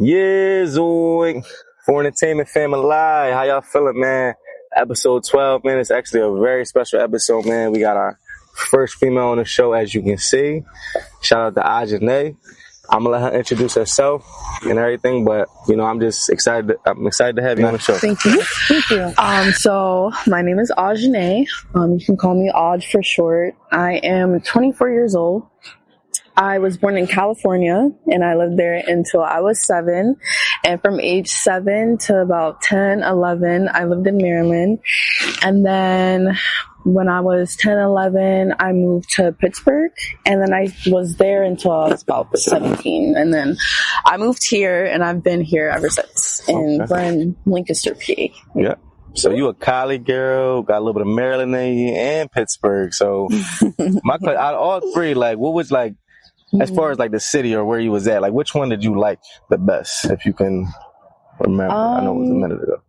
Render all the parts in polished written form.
Yeah, Zoe. For Entertainment Family Live. How y'all feeling, man? Episode 12, man. It's actually a very special episode, man. We got our first female on the show, as you can see. Shout out to Ajane. I'm gonna let her introduce herself and everything, but I'm just excited. I'm excited to have you on the show. Thank you. Thank you. So my name is Ajane. You can call me Aj for short. I am 24 years old. I was born in California, and I lived there until I was 7. And from age 7 to about 10, 11, I lived in Maryland. And then when I was 10, 11, I moved to Pittsburgh. And then I was there until I was about 17. And then I moved here, and I've been here ever since. And we're in Lancaster, PA. Yeah. So you a Cali girl, got a little bit of Maryland in you, and Pittsburgh. So my question, out of all three, like, what was like, as far as like the city or where you was at, like which one did you like the best, if you can remember? I know it was a minute ago.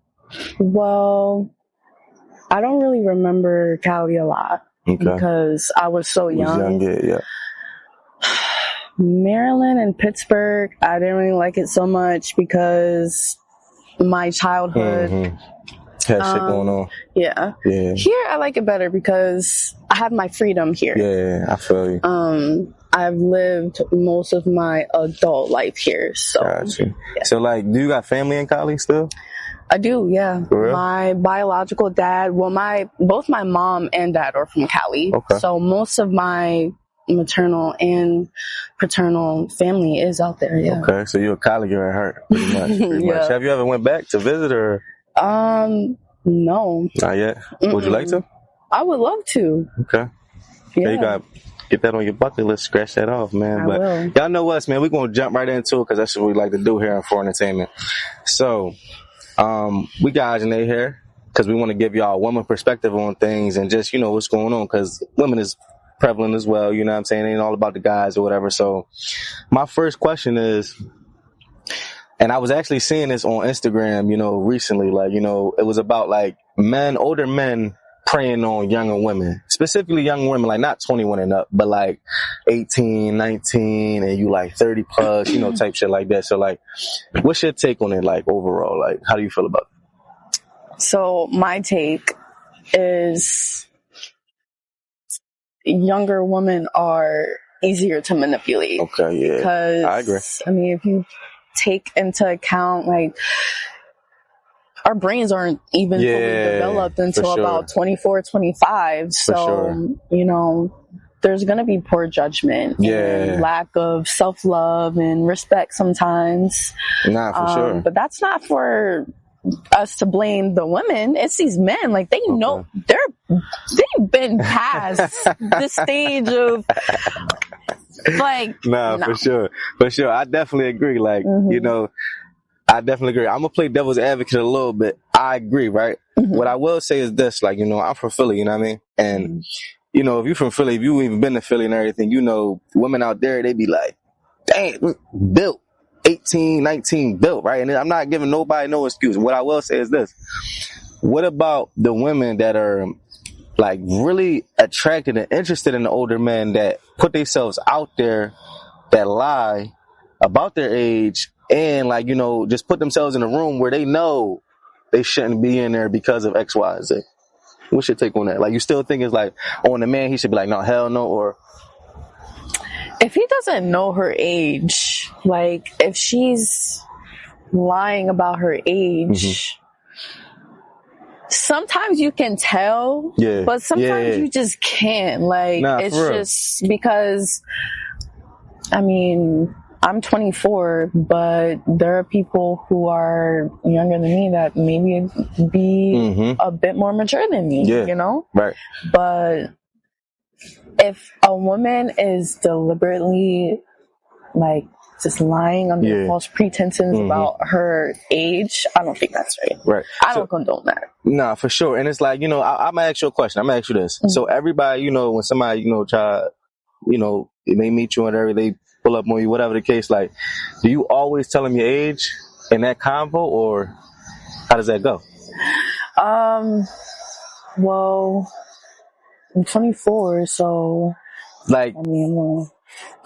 Well, I don't really remember Cali a lot because I was so young. Yeah. Maryland and Pittsburgh, I didn't really like it so much because my childhood had shit going on. Yeah. Here I like it better because I have my freedom here. Yeah, I feel you. I've lived most of my adult life here, so. Gotcha. Yeah. So, like, do you got family in Cali still? I do, yeah. For real? My biological dad, both my mom and dad are from Cali. Okay. So most of my maternal and paternal family is out there, yeah. Okay, so you're a Cali girl at heart, pretty much. Yeah. Have you ever went back to visit or? No. Not yet? Would you like to? I would love to. Okay. Yeah. You got get that on your bucket list, scratch that off, man. I but will. Y'all know us, man. We're going to jump right into it because that's what we like to do here on For Entertainment. So, we got Ajane here because we want to give y'all a woman perspective on things and just, what's going on, because women is prevalent as well, you know what I'm saying? It ain't all about the guys or whatever. So, my first question is, and I was actually seeing this on Instagram, recently, like, it was about like older men preying on younger women, specifically young women, like not 21 and up, but like 18, 19, and you like 30 plus, type shit like that. So like, what's your take on it, like overall? Like, how do you feel about it? So my take is younger women are easier to manipulate. Okay, yeah. Because, I agree. I mean, if you take into account, like, our brains aren't even fully developed until about 24, 25. So, there's going to be poor judgment and lack of self-love and respect sometimes. Nah, for sure. But that's not for us to blame the women. It's these men. Like, they know, they've been past the stage of, like... Nah, for sure. For sure. I definitely agree. Like, I definitely agree. I'm going to play devil's advocate a little bit. I agree, right? What I will say is this, like, I'm from Philly, you know what I mean? And, if you're from Philly, if you even been to Philly and everything, women out there, they be like, dang, built, 18, 19, built, right? And I'm not giving nobody no excuse. What I will say is this. What about the women that are, like, really attracted and interested in the older men that put themselves out there, that lie about their age, and like, just put themselves in a room where they know they shouldn't be in there because of X, Y, and Z? What's your take on that? Like, you still think it's like, on the man, he should be like, no, hell no, or? If he doesn't know her age, like, if she's lying about her age, sometimes you can tell, but sometimes you just can't. Like, it's just because, I mean... I'm 24, but there are people who are younger than me that maybe be a bit more mature than me, Right. But if a woman is deliberately, like, just lying under false pretenses about her age, I don't think that's right. Right. I don't condone that. Nah, for sure. And it's like, I'm going to ask you a question. I'm going to ask you this. So everybody, when somebody, try, they meet you and everything, they pull up on you, whatever the case, like, do you always tell them your age in that convo, or how does that go? Well, I'm 24, so like, I mean,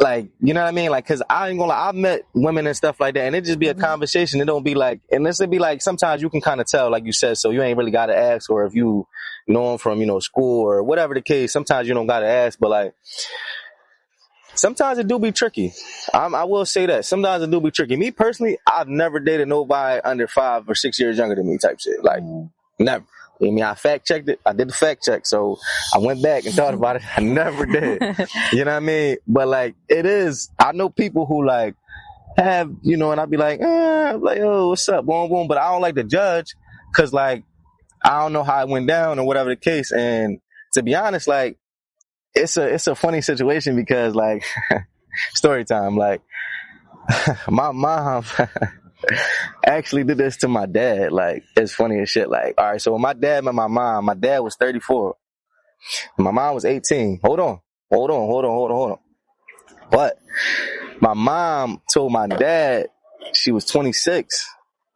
like, you know what I mean? Like, cause I ain't gonna lie, I've met women and stuff like that, and it just be a conversation. It don't be like, and this would be like, sometimes you can kind of tell, like you said, so you ain't really got to ask, or if you know them from, school or whatever the case, sometimes you don't got to ask, but like, sometimes it do be tricky. I will say that. Sometimes it do be tricky. Me personally, I've never dated nobody under 5 or 6 years younger than me type shit. Like, never. I fact checked it. I did the fact check. So I went back and thought about it. I never did. You know what I mean? But like, it is, I know people who like have, and I'd be like, oh, what's up? Boom, boom. But I don't like to judge because like, I don't know how it went down or whatever the case. And to be honest, like, it's a funny situation because like, story time, like, my mom actually did this to my dad. Like, it's funny as shit. Like, all right, so when my dad met my mom, my dad was 34. My mom was 18. Hold on. But my mom told my dad she was 26.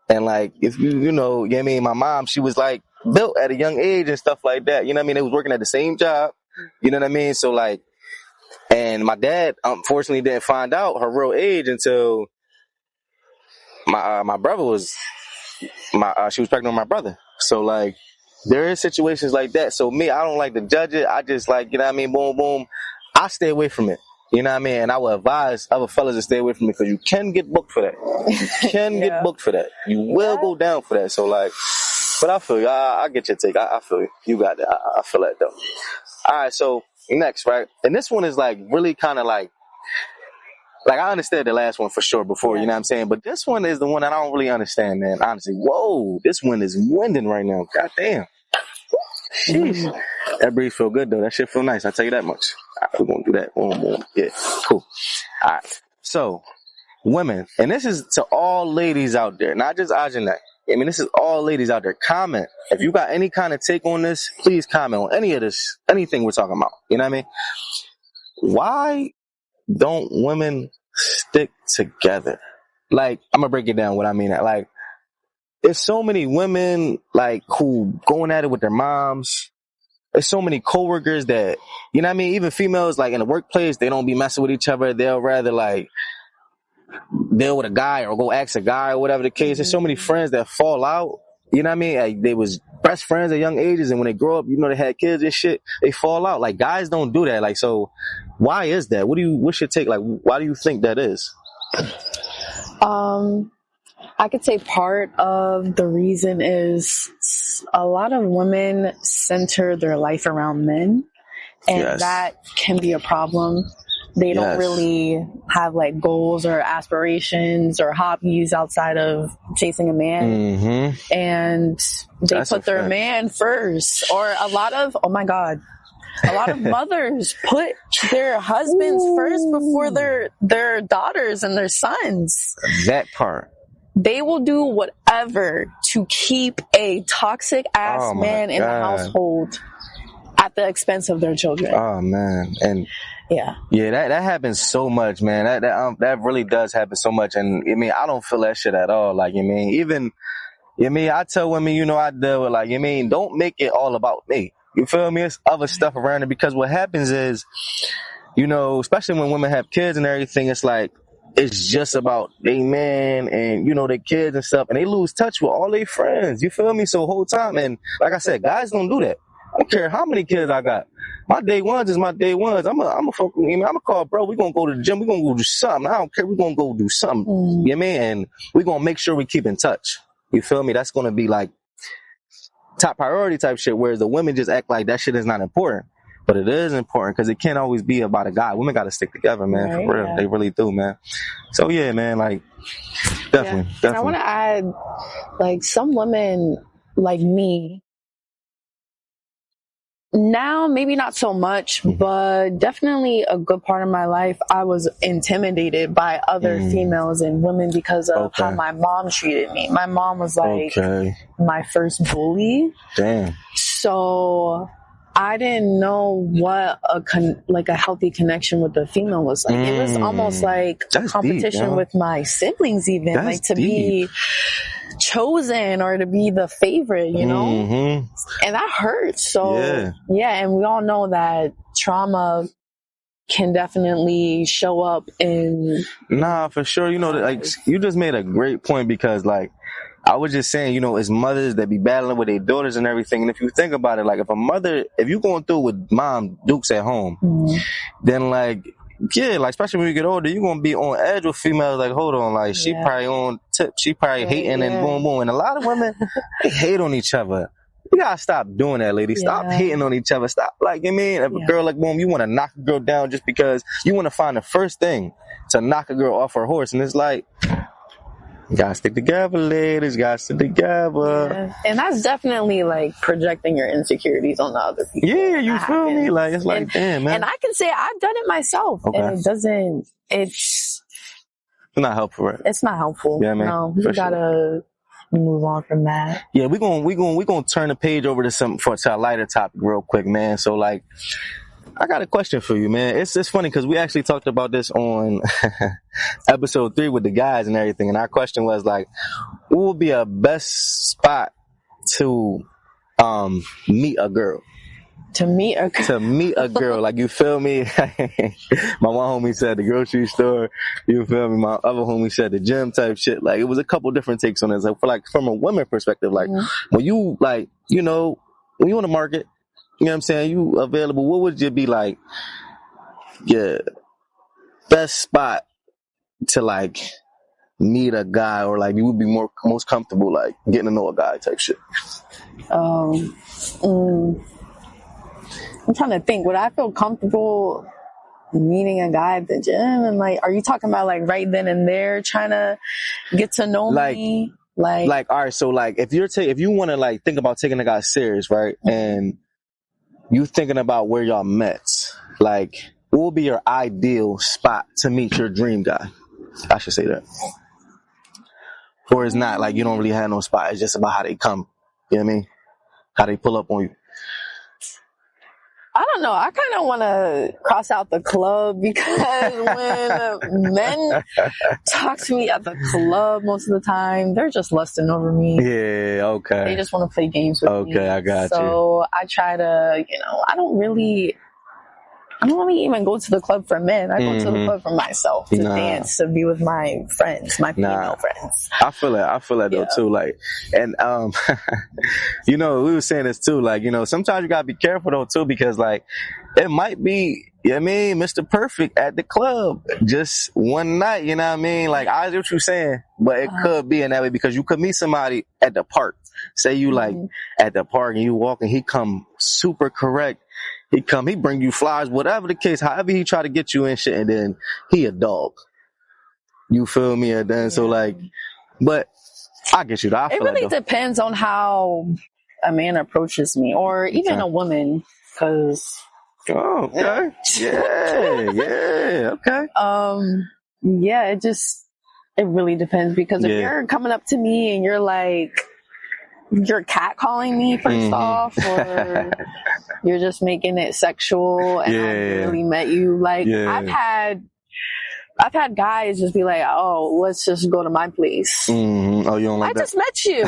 And like, if you know what I mean, my mom, she was like built at a young age and stuff like that. You know what I mean? They was working at the same job. You know what I mean? So like, and my dad unfortunately didn't find out her real age until my brother was she was pregnant with my brother. So like, there is situations like that. So me, I don't like to judge it. I just like, you know what I mean? Boom, boom. I stay away from it. You know what I mean? And I would advise other fellas to stay away from it because you can get booked for that. You can get booked for that. You will go down for that. So like, but I feel you. I get your take. I feel you. You got that. I feel that though. All right. So next, right? And this one is like really kind of like I understand the last one for sure before, you know what I'm saying? But this one is the one that I don't really understand, man. Honestly, whoa, this one is winding right now. God damn. Sheesh. That breeze feel good though. That shit feel nice. I'll tell you that much. All right, we're going to do that. Boom, boom. Yeah, cool. All right. So, women, and this is to all ladies out there, not just Ajane. I mean, this is all ladies out there. Comment. If you got any kind of take on this, please comment on any of this, anything we're talking about. You know what I mean? Why don't women stick together? Like, I'm gonna break it down what I mean. Like, there's so many women like who going at it with their moms. There's so many coworkers that, you know what I mean? Even females like in the workplace, they don't be messing with each other. They'll rather like deal with a guy or go ask a guy or whatever the case. There's so many friends that fall out. You know what I mean? Like, they was best friends at young ages, and when they grow up, they had kids and shit, they fall out. Like, guys don't do that. Like, so why is that? What's your take? Like, why do you think that is? I could say part of the reason is a lot of women center their life around men, and that can be a problem. They don't really have like goals or aspirations or hobbies outside of chasing a man. And they put their man first. Or a lot of mothers put their husbands first before their daughters and their sons. That part. They will do whatever to keep a toxic ass man in the household at the expense of their children. Oh man. And yeah, that happens so much, man. That really does happen so much. And I mean, I don't feel that shit at all. Like, even, I tell women, I deal with like, don't make it all about me. You feel me? It's other stuff around it, because what happens is, especially when women have kids and everything, it's like, it's just about they man and, their kids and stuff, and they lose touch with all their friends. You feel me? So the whole time, and like I said, guys don't do that. I don't care how many kids I got. My day ones is my day ones. I'm a call, bro. We're going to go to the gym. We're going to go do something. I don't care. We're going to go do something. You know what I mean? And we're going to make sure we keep in touch. You feel me? That's going to be like top priority type shit, whereas the women just act like that shit is not important. But it is important, because it can't always be about a guy. Women got to stick together, man, for real. Yeah. They really do, man. So, yeah, man, like, definitely. I want to add, like, some women like me, now, maybe not so much, but definitely a good part of my life, I was intimidated by other females and women because of how my mom treated me. My mom was like my first bully. Damn. So I didn't know what a healthy connection with the female was like. It was almost like a competition deep, with my siblings, even. That's like to deep. Be chosen or to be the favorite, and that hurts. So yeah, and we all know that trauma can definitely show up in. Nah, for sure. You know, like, you just made a great point, because, like, I was just saying, you know, it's mothers that be battling with their daughters and everything. And if you think about it, like, if you going through with mom dukes at home, then, like, yeah, like, especially when you get older, you're going to be on edge with females. Like, hold on, like, she probably on tip, she probably hating and boom, boom. And a lot of women, they hate on each other. You gotta stop doing that, ladies. Stop hating on each other. Stop, like, I mean, if a girl, like, boom, you want to knock a girl down just because you want to find the first thing to knock a girl off her horse. And it's like, you gotta stick together, ladies. You gotta stick together. Yeah. And that's definitely, like, projecting your insecurities on the other people. Yeah, you feel me? Like, it's like, damn, man. And I can say I've done it myself. Okay. And it's not helpful, right? It's not helpful. Yeah, man. No, you gotta move on from that. Yeah, we're gonna turn the page over to a lighter topic real quick, man. So, like, I got a question for you, man. It's funny because we actually talked about this on episode 3 with the guys and everything, and our question was, like, what would be a best spot to meet a girl? To meet a girl, like, you feel me? My one homie said the grocery store. You feel me? My other homie said the gym type shit. Like, it was a couple different takes on this. Like, from a woman perspective, like, when you, like, you know, when you on the market, you know what I'm saying, you available, what would you be like, yeah, best spot to, like, meet a guy, or, like, you would be most comfortable, like, getting to know a guy type shit? I'm trying to think. Would I feel comfortable meeting a guy at the gym? And, like, are you talking about, like, right then and there trying to get to know me? Like, all right. So, like, if you want to, like, think about taking a guy serious, right? And you thinking about where y'all met, like, what would be your ideal spot to meet your dream guy? I should say that. Or it's not, like, you don't really have no spot. It's just about how they come. You know what I mean? How they pull up on you. I don't know. I kind of want to cross out the club, because when men talk to me at the club most of the time, they're just lusting over me. Yeah, okay. They just want to play games with me. Okay, I got you. So I try to, you know, I don't really even go to the club for men. I go to the club for myself, to dance, to be with my friends, my female friends. I feel that though too. Like, and you know, we were saying this too. Like, you know, sometimes you gotta be careful though too, because, like, it might be, you know what I mean, Mr. Perfect at the club just one night. You know what I mean? Like, I see what you're saying, but it could be in that way, because you could meet somebody at the park. Say you like at the park and you walk and he come super correct. He bring you flowers, whatever the case, however he try to get you in shit, and then he a dog. You feel me? And then, so, like, but I get you though. It really depends on how a man approaches me, or even a woman, because. Oh, okay. Yeah, okay. Yeah, it really depends, because if you're coming up to me and you're like, you're catcalling me first off, or you're just making it sexual, and I really met you. Like, I've had guys just be like, oh, let's just go to my place. Oh, you don't like that? I just met you.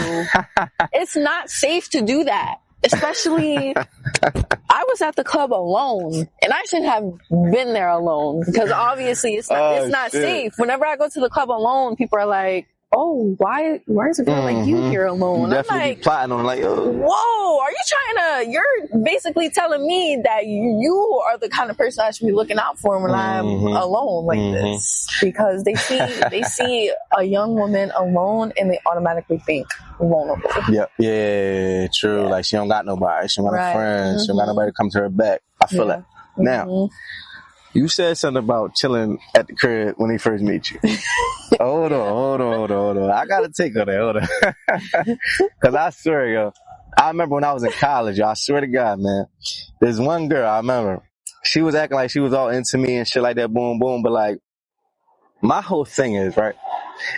It's not safe to do that. Especially, I was at the club alone, and I shouldn't have been there alone, because obviously it's not safe. Whenever I go to the club alone, people are like, oh, why is a girl like you here alone? You definitely I'm like, plotting on, like, whoa, are you you're basically telling me that you are the kind of person I should be looking out for when I'm alone like this, because they see a young woman alone and they automatically think vulnerable. Yeah, true. Yeah. Like, she don't got nobody. She don't got no friends. She don't got nobody to come to her back. I feel that. Now, you said something about chilling at the crib when he first meet you. Hold on. I got to take on that. Hold on. Because I swear, yo, I remember when I was in college, yo, I swear to God, man, there's one girl I remember. She was acting like she was all into me and shit like that, boom, boom. But, like, my whole thing is, right,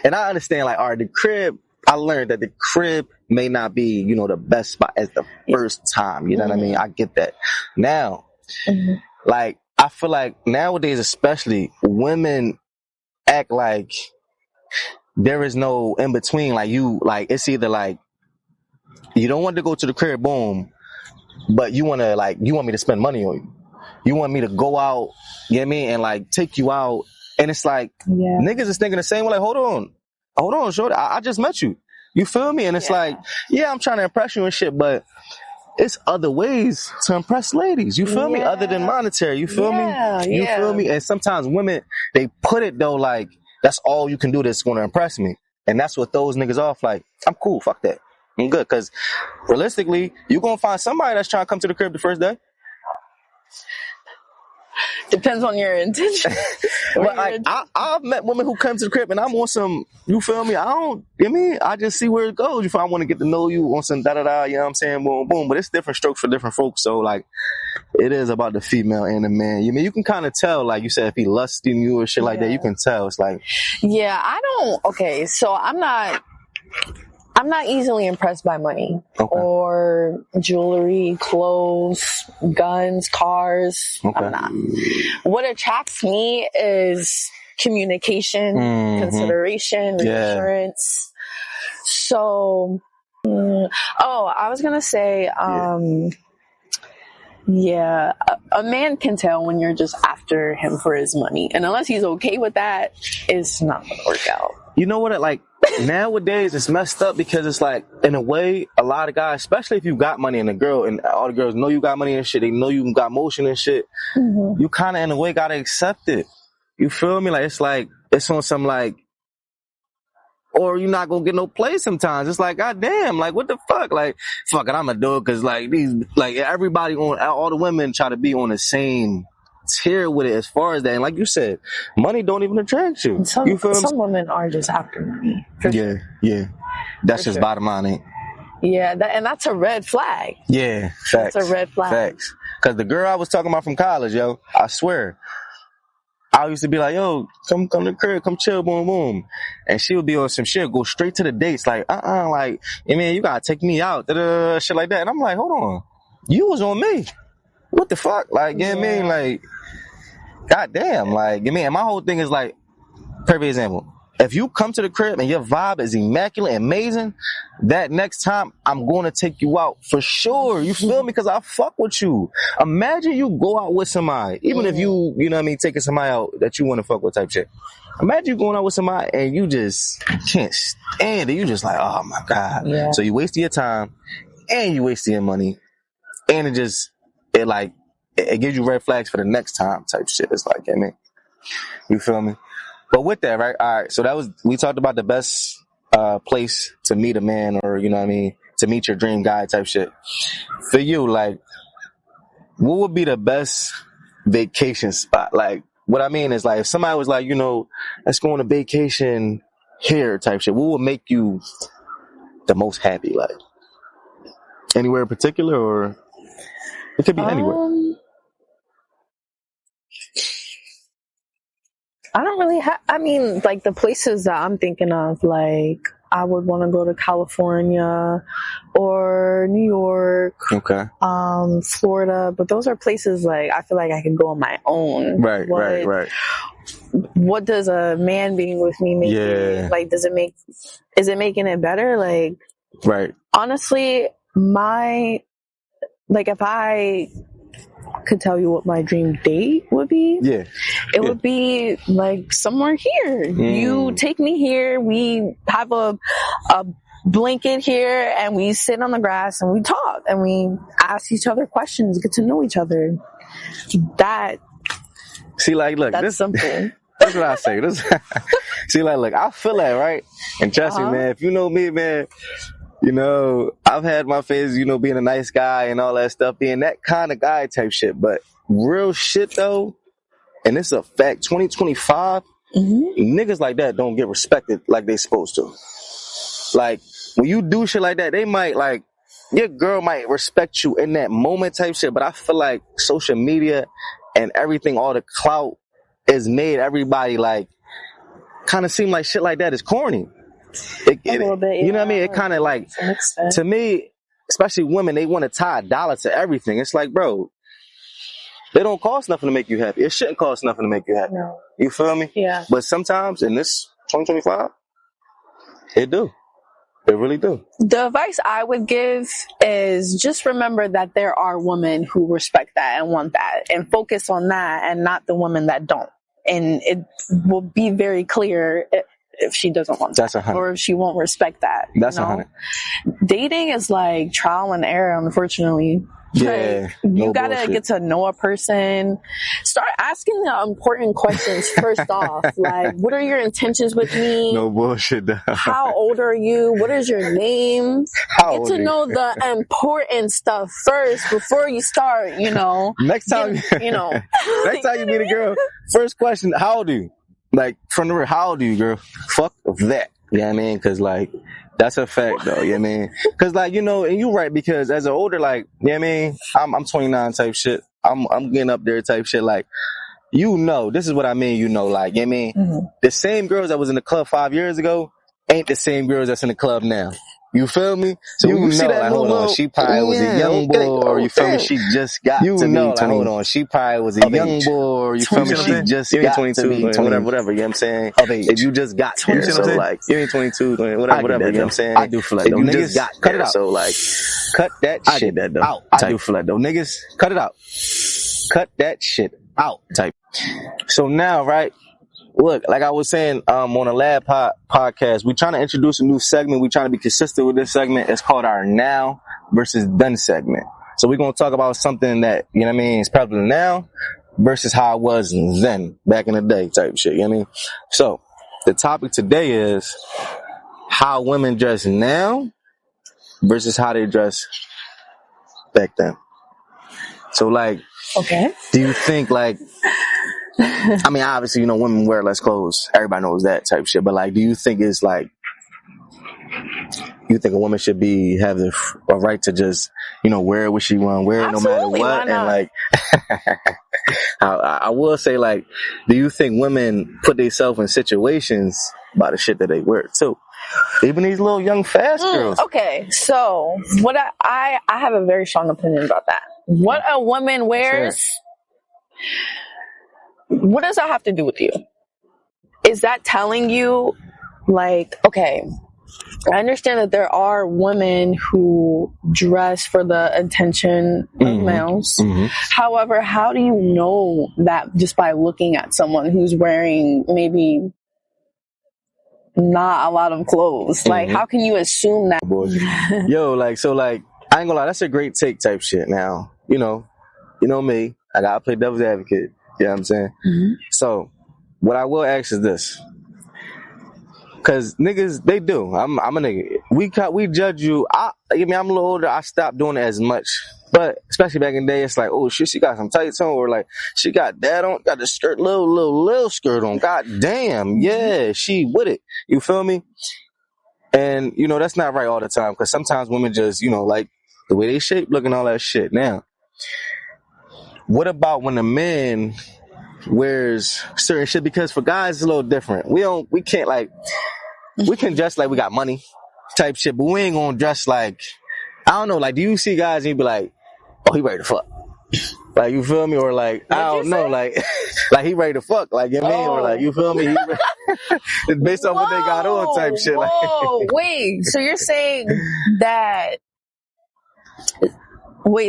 and I understand, like, all right, the crib, I learned that the crib may not be, you know, the best spot as the first time. You know what I mean? I get that. Now, like, I feel like nowadays, especially, women act like there is no in between. Like, it's either like you don't want to go to the crib, boom, but you want me to spend money on you. You want me to go out, you know what I mean, and like take you out. And it's like, niggas is thinking the same way, like, hold on, shorty, I just met you. You feel me? And it's like, yeah, I'm trying to impress you and shit, but it's other ways to impress ladies. You feel me? Other than monetary. You feel me? You feel me? And sometimes women, they put it though like, that's all you can do that's going to impress me. And that's what throws niggas off. Like, I'm cool. Fuck that. I'm good. Because realistically, you going to find somebody that's trying to come to the crib the first day. Depends on your intention. But like, I've met women who come to the crib and I'm on some, you feel me? I just see where it goes. If I want to get to know you on some da-da-da, you know what I'm saying? Boom, boom. But it's different strokes for different folks. So like, it is about the female and the man. You mean, you can kind of tell, like you said, if he lusting you or shit like that, you can tell. It's like, so I'm not easily impressed by money or jewelry, clothes, guns, cars. I'm not. What attracts me is communication, consideration, reassurance. So, I was going to say, a man can tell when you're just after him for his money. And unless he's okay with that, it's not going to work out. You know what? Like, nowadays, it's messed up because it's like, in a way, a lot of guys, especially if you got money and a girl, and all the girls know you got money and shit, they know you got motion and shit, you kind of, in a way, got to accept it. You feel me? Like, it's on some, like, or you're not going to get no play sometimes. It's like, goddamn, like, what the fuck? Like, fuck it, I'm going to do it because, like, everybody all the women try to be on the same tier with it as far as that. And like you said, money don't even attract you. Some women are just after money. Yeah. That's just bottom line, ain't? Yeah, and that's a red flag. Yeah, facts. That's a red flag. Facts. Because the girl I was talking about from college, yo, I swear, I used to be like, yo, come to the crib, come chill, boom, boom. And she would be on some shit, go straight to the dates, like, like, hey, man, you gotta take me out, shit like that. And I'm like, hold on, you was on me. What the fuck? Like, you know what I mean? Like, goddamn, like, you mean, and my whole thing is like, perfect example. If you come to the crib and your vibe is immaculate, amazing, that next time I'm going to take you out for sure. You feel me? Because I fuck with you. Imagine you go out with somebody, even if you know what I mean, taking somebody out that you want to fuck with type shit. Imagine you going out with somebody and you just can't stand it. You just like, oh my God. Yeah. So you wasted your time and you wasted your money, and it gives you red flags for the next time type shit. It's like, I mean, you feel me? But with that, right? All right. So we talked about the best place to meet a man, or, you know what I mean, to meet your dream guy type shit. For you, like, what would be the best vacation spot? Like, what I mean is, like, if somebody was like, you know, let's go on a vacation here type shit, what would make you the most happy? Like, anywhere in particular, or it could be anywhere. I don't really like the places that I'm thinking of, like, I would want to go to California or New York, Florida, but those are places like I feel like I can go on my own. Right. What does a man being with me make it? Like, is it making it better? Like, right. Honestly, if I could tell you what my dream date would be, it would be like somewhere here. You take me here, we have a blanket here, and we sit on the grass and we talk and we ask each other questions, get to know each other. That's simple. That's what I say. See, like, look, I feel that, right? And trust me, man, if you know me, man, you know, I've had my phases, you know, being a nice guy and all that stuff, being that kind of guy type shit. But real shit, though, and it's a fact, 2025, niggas like that don't get respected like they supposed to. Like, when you do shit like that, they might, like, your girl might respect you in that moment type shit. But I feel like social media and everything, all the clout, has made everybody, like, kind of seem like shit like that is corny. A little bit, you know what I mean? It kind of like, to me, especially women, they want to tie a dollar to everything. It's like, bro, it don't cost nothing to make you happy. It shouldn't cost nothing to make you happy. No. You feel me? Yeah. But sometimes in this 2025, it do. They really do. The advice I would give is just remember that there are women who respect that and want that, and focus on that and not the women that don't. And it will be very clear if she doesn't want that, or if she won't respect that. That's 100. Dating is like trial and error, unfortunately. Yeah, you gotta get to know a person. Start asking the important questions first off. Like, what are your intentions with me? No bullshit. How old are you? What is your name? Get to know the important stuff first before you start, Next time you meet a girl, first question, how old are you? Like, from the word, how old are you, girl? Fuck that. You know what I mean? Because, like, that's a fact, though. You know what I mean? Because, like, and you're right, because as an older, like, you know what I mean? I'm 29 type shit. I'm getting up there type shit. Like, this is what I mean, like, you know what I mean? Mm-hmm. The same girls that was in the club 5 years ago ain't the same girls that's in the club now. You feel me? So you see that, like, hold on, she probably was a young boy, or you feel me? She just got to be 20. Like, hold on, she probably was a young boy, or you feel me? She just got 22, to be 20, whatever, you know what I'm saying? You just got there, so like, you ain't 22, whatever, you know what I'm saying? I do feel like, though, niggas got cut it out. So like, cut that shit out. I do feel like, though, niggas, cut it out. Cut that shit out, type. So now, right? Look, like I was saying on the lab podcast, we're trying to introduce a new segment. We're trying to be consistent with this segment. It's called our now versus then segment. So we're going to talk about something that, you know what I mean, is prevalent now versus how it was then, back in the day type shit, you know what I mean? So the topic today is how women dress now versus how they dress back then. So, like, okay, do you think, like, I mean, obviously, women wear less clothes. Everybody knows that type shit. But, like, do you think it's like, you think a woman should have a right to just, wear what she want, wear it no matter what? And, like, I will say, like, do you think women put themselves in situations by the shit that they wear, too? Even these little young fast girls. Okay, so what I have a very strong opinion about that. What a woman wears, what does that have to do with you? Is that telling you, like, okay, I understand that there are women who dress for the attention of males. Mm-hmm. However, how do you know that just by looking at someone who's wearing maybe not a lot of clothes? Mm-hmm. Like, how can you assume that? Yo, like, so, like, I ain't gonna lie, that's a great take type shit. Now, you know me, I gotta play devil's advocate. You know what I'm saying? Mm-hmm. So, what I will ask is this. Cause niggas, they do. I'm a nigga. We judge you. I'm a little older. I stopped doing it as much. But especially back in the day, it's like, oh shit, she got some tights on, or like she got that on, got the skirt, little skirt on. God damn, yeah, she with it. You feel me? And that's not right all the time. Cause sometimes women just, like the way they shape, look and all that shit. Now, what about when a man wears certain shit? Because for guys, it's a little different. We can't like. We can dress like we got money type shit, but we ain't gonna dress like, I don't know, like, do you see guys and you be like, oh, he ready to fuck? Like, you feel me? Or like, I don't know, like he ready to fuck, like, you know what I mean? Or like, you feel me? It's based on what they got on type shit. Whoa, wait, so you're saying that,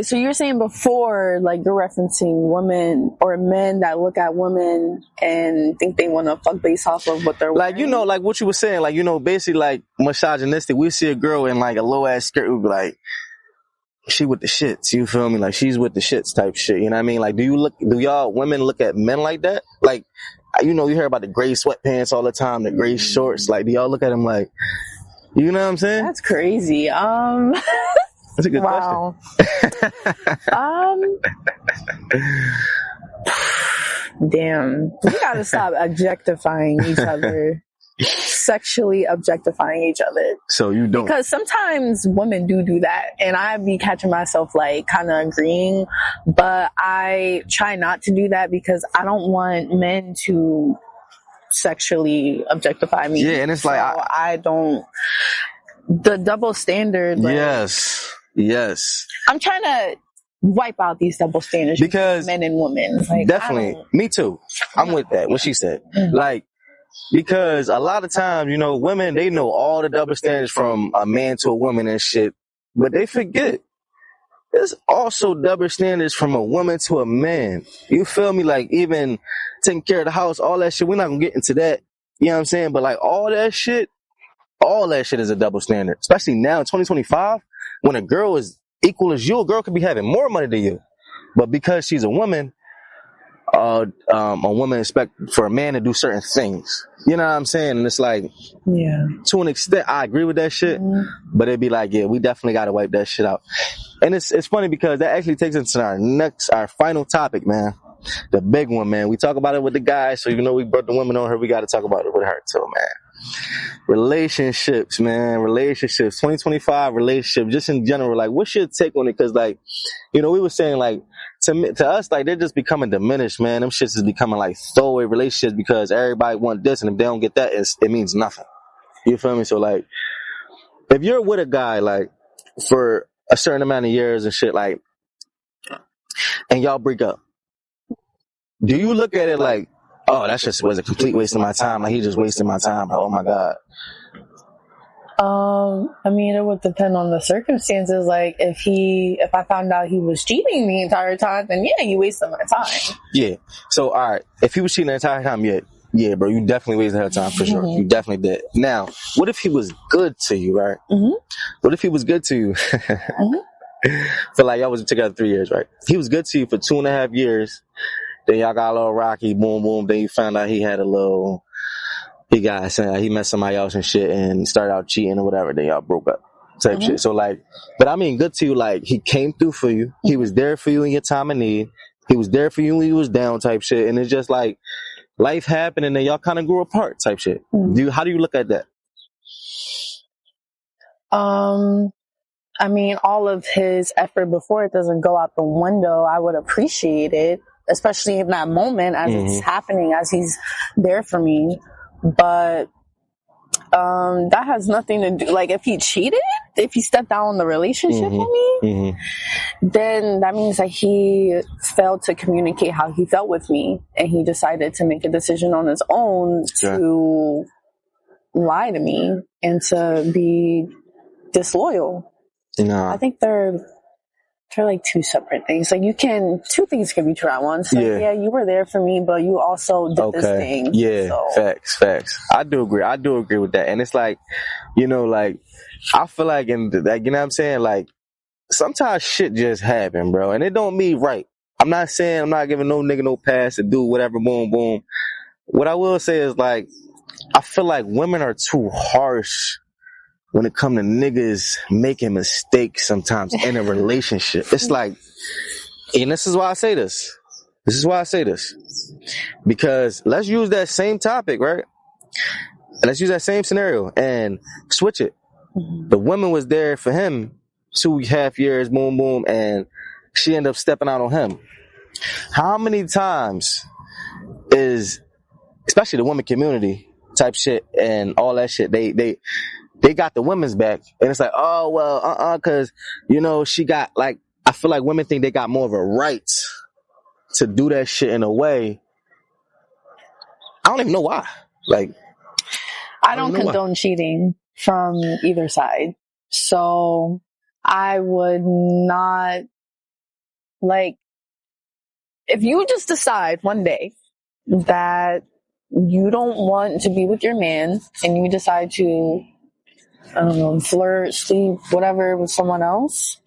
so you're saying before, like, you're referencing women or men that look at women and think they want to fuck based off of what they're wearing? Like, like what you were saying, like, basically, like, misogynistic. We see a girl in, like, a low-ass skirt, we be like, she with the shits, you feel me? Like, she's with the shits type shit, you know what I mean? Like, do y'all women look at men like that? Like, you hear about the gray sweatpants all the time, the gray shorts. Like, do y'all look at them like, you know what I'm saying? That's crazy. That's a good question. Damn. We gotta stop objectifying each other. Sexually objectifying each other. So you don't. Because sometimes women do that. And I be catching myself, like, kind of agreeing. But I try not to do that because I don't want men to sexually objectify me. Yeah, and it's like, I don't. The double standard. Like, Yes. I'm trying to wipe out these double standards because men and women. Like, definitely, me too. I'm with that. What she said, like, Because a lot of times, you know, women, they know all the double standards from a man to a woman and shit, but they forget there's also double standards from a woman to a man. You feel me? Like, even taking care of the house, all that shit, we're not gonna get into that. You know what I'm saying? But like, all that shit is a double standard. Especially now in 2025, when a girl is equal as you, a girl could be having more money than you. But because she's a woman, a woman expect for a man to do certain things. You know what I'm saying? And it's like, yeah, to an extent, I agree with that shit. But it'd be like, yeah, we definitely got to wipe that shit out. And it's funny because that actually takes us to our final topic, man. The big one, man. We talk about it with the guys, so even though we brought the women on her, we got to talk about it with her too, man. Relationships, man. Relationships. 2025 relationships, just in general. Like, what's your take on it? Because, like, you know, we were saying, like, to us, like, they're just becoming diminished, man. Them shits is becoming, like, throwaway relationships because everybody want this, and if they don't get that, it means nothing. You feel me? So, like, if you're with a guy, like, for a certain amount of years and shit, like, and y'all break up, do you look at it like, oh, that just was a complete waste of my time? Like, he just wasted my time. Oh my God. I mean, it would depend on the circumstances. Like, if I found out he was cheating the entire time, then yeah, you wasted my time. Yeah. So, all right. If he was cheating the entire time, yeah, bro, you definitely wasted her time for sure. You definitely did. Now, what if he was good to you, right? What if he was good to you? For like, y'all was together 3 years, right? He was good to you for 2.5 years. Then y'all got a little rocky, boom, boom. Then you found out he met somebody else and shit and started out cheating or whatever. Then y'all broke up type shit. So like, but I mean, good to you. Like, he came through for you. He was there for you in your time of need. He was there for you when you was down type shit. And it's just like, life happened and then y'all kind of grew apart type shit. How do you look at that? I mean, all of his effort before it doesn't go out the window. I would appreciate it, especially in that moment as it's happening, as he's there for me. But that has nothing to do, like, if he cheated, if he stepped down on the relationship with me, then that means that he failed to communicate how he felt with me, and he decided to make a decision on his own to lie to me and to be disloyal. I think they're like two separate things. Like, two things can be true at once. Like, yeah, you were there for me, but you also did this thing. Yeah, so. Facts. I do agree with that. And it's like, you know, like, I feel like, you know what I'm saying? Like, sometimes shit just happen, bro. And it don't mean right. I'm not saying I'm not giving no nigga no pass to do whatever, boom, boom. What I will say is, like, I feel like women are too harsh when it comes to niggas making mistakes sometimes in a relationship. It's like, and this is why I say this. Because let's use that same topic, right? And let's use that same scenario and switch it. The woman was there for him 2.5 years, boom, boom, and she ended up stepping out on him. How many times is, especially the women community type shit and all that shit, they got the women's back, and it's like, oh, well, because, you know, she got, like, I feel like women think they got more of a right to do that shit in a way. I don't even know why. Like, I don't condone cheating from either side. So I would not, like, if you just decide one day that you don't want to be with your man and you decide to, I don't know, flirt, sleep, whatever with someone else,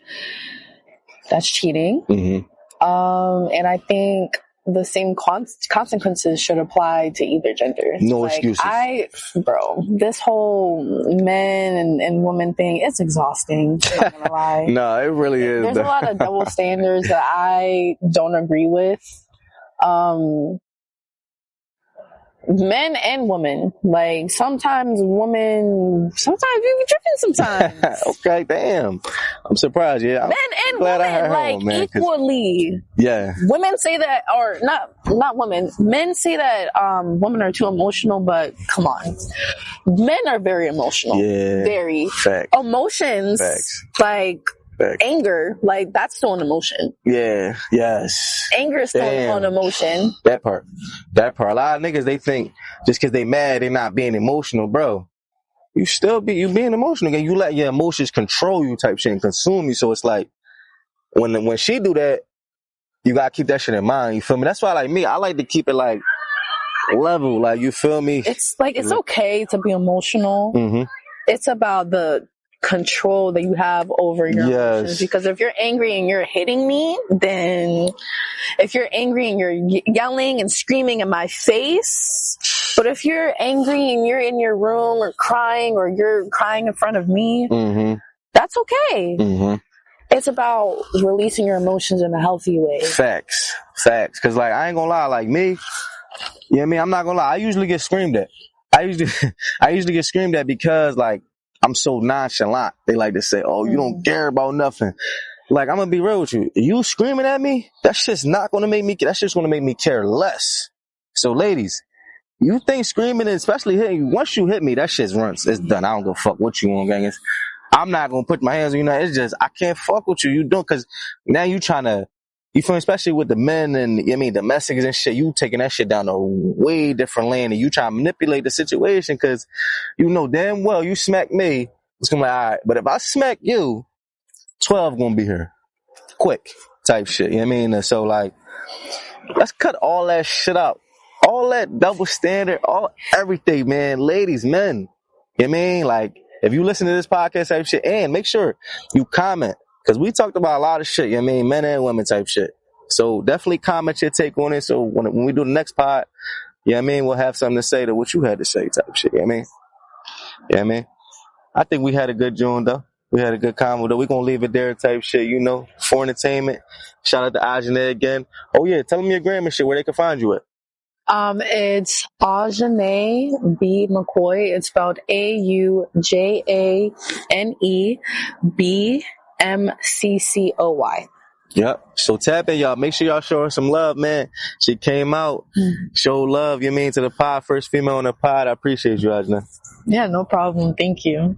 that's cheating. And I think the same consequences should apply to either gender. No excuses. This whole men and women thing, it's exhausting. I'm not gonna lie. No, it really is. There's a lot of double standards that I don't agree with. Men and women. Like, sometimes women, we be tripping sometimes. Okay, damn. I'm surprised, yeah. Men and women, like, equally. Yeah. Women say that, or not women. Men say that women are too emotional, but come on. Men are very emotional. Yeah. Very. Facts. Emotions. Facts. Like, anger, like, that's still an emotion. Yeah, yes. Anger is still an emotion. That part. A lot of niggas, they think just because they mad, they not being emotional, bro. You being emotional, and you let your emotions control you type shit and consume you. So it's like, when she do that, you gotta keep that shit in mind. You feel me? That's why, like me, I like to keep it like level. Like, you feel me? It's like, it's okay to be emotional. Mm-hmm. It's about the control that you have over your emotions. Because if you're angry and you're hitting me, then if you're angry and you're yelling and screaming in my face, but if you're angry and you're in your room or you're crying in front of me, mm-hmm. that's okay. Mm-hmm. It's about releasing your emotions in a healthy way. Facts. Cause like, I ain't gonna lie, like me, you know what I mean? I'm not gonna lie. I usually get screamed at. I usually get screamed at because, like, I'm so nonchalant. They like to say, oh, you don't care about nothing. Like, I'm gonna be real with you. You screaming at me, that's just gonna make me care less. So ladies, you think screaming, and especially hitting you, once you hit me, that shit runs. It's done. I don't give a fuck what you want, gang. I'm not gonna put my hands on you now. It's just, I can't fuck with you. You don't, cause now you trying to, you feel me? Especially with the men and, domestics and shit, you taking that shit down a way different lane, and you trying to manipulate the situation, cause you know damn well you smack me, it's gonna be like, all right, but if I smack you, 12 gonna be here. Quick type shit, you know what I mean? So like, let's cut all that shit out. All that double standard, everything, man. Ladies, men, you know what I mean? Like, if you listen to this podcast type shit, and make sure you comment, because we talked about a lot of shit, you know what I mean? Men and women type shit. So definitely comment your take on it. So when we do the next pod, you know what I mean, we'll have something to say to what you had to say type shit, you know what I mean? Yeah, I mean, I think we had a good June though. We had a good convo though. We're going to leave it there type shit, for entertainment. Shout out to Ajane again. Oh yeah, tell them your gram and shit, where they can find you at. It's Ajane B. McCoy. It's spelled AUJANEBMCCOY. Yep. So tap in, y'all. Make sure y'all show her some love, man. She came out, show love, to the pod. First female on the pod. I appreciate you, Ajane. Yeah, no problem. Thank you.